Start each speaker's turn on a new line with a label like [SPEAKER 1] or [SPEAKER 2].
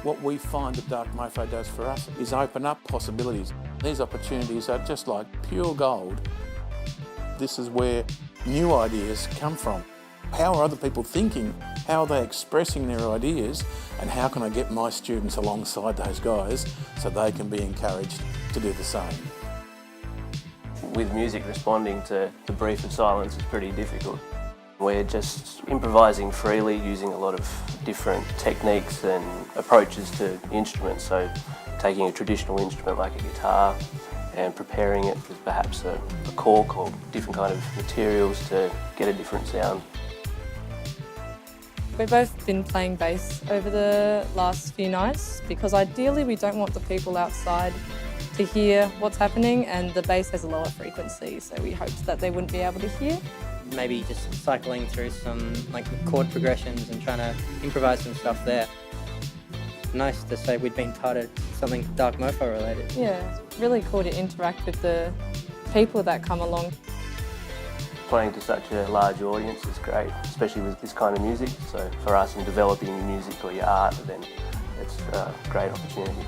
[SPEAKER 1] What we find that Dark Mofo does for us is open up possibilities. These opportunities are just like pure gold. This is where new ideas come from. How are other people thinking? How are they expressing their ideas? And how can I get my students alongside those guys so they can be encouraged to do the same?
[SPEAKER 2] With music, responding to the brief of silence is pretty difficult. We're just improvising freely, using a lot of different techniques and approaches to instruments. So taking a traditional instrument like a guitar and preparing it with perhaps a cork or different kind of materials to get a different sound.
[SPEAKER 3] We've both been playing bass over the last few nights because ideally we don't want the people outside to hear what's happening, and the bass has a lower frequency, so we hoped that they wouldn't be able to hear.
[SPEAKER 4] Maybe just cycling through some chord progressions and trying to improvise some stuff there. Nice to say we'd been part of something Dark Mofo related.
[SPEAKER 3] Yeah, it's really cool to interact with the people that come along.
[SPEAKER 2] Playing to such a large audience is great, especially with this kind of music. So for us in developing your music or your art, then it's a great opportunity.